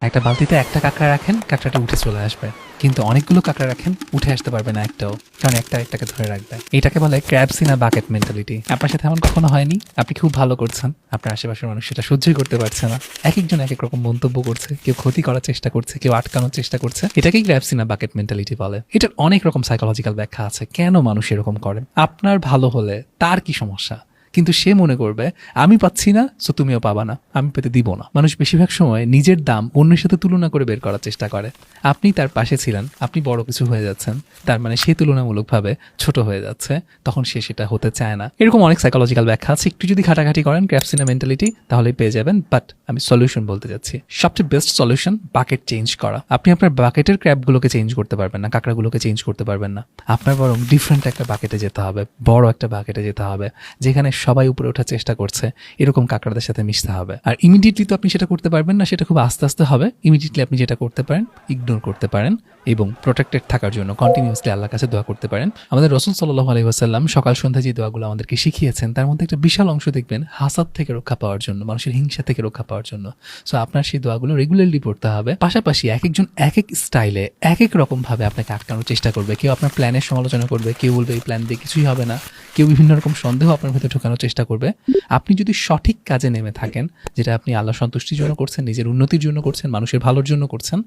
একটা বালতিতে একটা কাঁকড়া রাখেন, কাঁকড়াটা উঠে চলে আসবে। কিন্তু অনেকগুলো কাঁকড়া রাখেন, উঠে আসতে পারবে না একটাও, কারণ একটা একটাকে ধরে রাখবে। এটাকে বলে crabs in a bucket mentality. আপনার সাথে এমন কখনো হয়নি? আপনি খুব ভালো করছেন, আপনার আশেপাশের মানুষ সেটা সহ্যই করতে পারছে না। এক একজন এক এক রকম মন্তব্য করছে, কেউ ক্ষতি করার চেষ্টা করছে, কেউ আটকানোর চেষ্টা করছে। এটাকেই crabs in a bucket mentality বলে। এটার অনেক রকম সাইকোলজিক্যাল ব্যাখ্যা আছে, কেন মানুষ এরকম করে। আপনার ভালো হলে তার কি সমস্যা, কিন্তু সে মনে করবে আমি পাচ্ছি না, সো তুমিও পাবা না, আমি পেতে দিব না। মানুষ বেশিরভাগ সময় নিজের দাম অন্যের সাথে তুলনা করে বের করার চেষ্টা করে। আপনি তার পাশে ছিলেন, আপনি বড় কিছু হয়ে যাচ্ছেন, তার মানে সে তুলনামূলকভাবে ছোট হয়ে যাচ্ছে, তখন সে সেটা হতে চায় না। এরকম অনেক সাইকোলজিক্যাল ব্যাখ্যা আছে, একটু যদি ঘাটাঘাটি করেন ক্র্যাবস ইন আ মেন্টালিটি তাহলেই পেয়ে যাবেন। বাট আমি সলিউশন বলতে যাচ্ছি, সবচেয়ে বেস্ট সলিউশন বাকেট চেঞ্জ করা। আপনি আপনার বাকেটের ক্র্যাবগুলোকে চেঞ্জ করতে পারবেন না, কাঁকড়াগুলোকে চেঞ্জ করতে পারবেন না। আপনার বরং ডিফারেন্ট একটা বাকেটে যেতে হবে, বড় একটা বাকেটে যেতে হবে, যেখানে সবাই উপরে ওঠার চেষ্টা করছে, এরকম কাঁকড়াদের সাথে মিশতে হবে। আর ইমিডিয়েটলি তো আপনি সেটা করতে পারবেন না, সেটা খুব আস্তে আস্তে হবে। ইমিডিয়েটলি আপনি যেটা করতে পারেন, ইগনোর করতে পারেন এবং প্রোটেক্টেড থাকার জন্য কন্টিনিউয়াসলি আল্লাহর কাছে দোয়া করতে পারেন। আমাদের রাসূল সাল্লাল্লাহু আলাইহি ওয়াসাল্লাম সকাল সন্ধ্যা যে দোয়াগুলো আমাদেরকে শিখিয়েছেন, তার মধ্যে একটা বিশাল অংশ দেখবেন হাসাদ থেকে রক্ষা পাওয়ার জন্য, মানুষের হিংসা থেকে রক্ষা পাওয়ার জন্য। সো আপনার সেই দোয়াগুলো রেগুলারলি পড়তে হবে। পাশাপাশি এক একজন এক এক স্টাইলে এক এক রকম ভাবে আপনাকে আটকানোর চেষ্টা করবে। কেউ আপনার প্ল্যানের সমালোচনা করবে, কেউ বলবে এই প্ল্যান দিয়ে কিছুই হবে না, কেউ বিভিন্ন রকম সন্দেহ আপনার ভেতরে ঢোকানোর চেষ্টা করবে। আপনি যদি সঠিক কাজে নেমে থাকেন, যেটা আপনি আল্লাহ সন্তুষ্টির জন্য করছেন, নিজের উন্নতির জন্য করছেন, মানুষের ভালোর জন্য করছেন,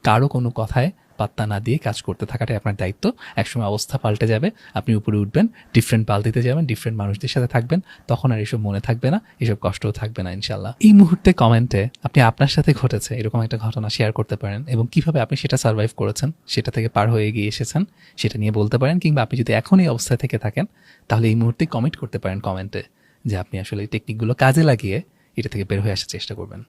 কারো কোনো কথায় পাত্তা না দিয়ে কাজ করতে থাকাটাই আপনার দায়িত্ব। একসময় অবস্থা পাল্টে যাবে, আপনি উপরে উঠবেন, ডিফারেন্ট বালতিতে যাবেন, ডিফারেন্ট মানুষদের সাথে থাকবেন, তখন আর এসব মনে থাকবে না, এসব কষ্টও থাকবে না ইনশাল্লাহ। এই মুহূর্তে কমেন্টে আপনি আপনার সাথে ঘটেছে এরকম একটা ঘটনা শেয়ার করতে পারেন এবং কিভাবে আপনি সেটা সার্ভাইভ করেছেন, সেটা থেকে পার হয়ে এগিয়ে এসেছেন, সেটা নিয়ে বলতে পারেন। কিংবা আপনি যদি এখন এই অবস্থায় থেকে থাকেন, তাহলে এই মুহূর্তে কমেন্ট করতে পারেন কমেন্টে যে আপনি আসলে এই টেকনিকগুলো কাজে লাগিয়ে এটা থেকে বের হয়ে আসার চেষ্টা করবেন।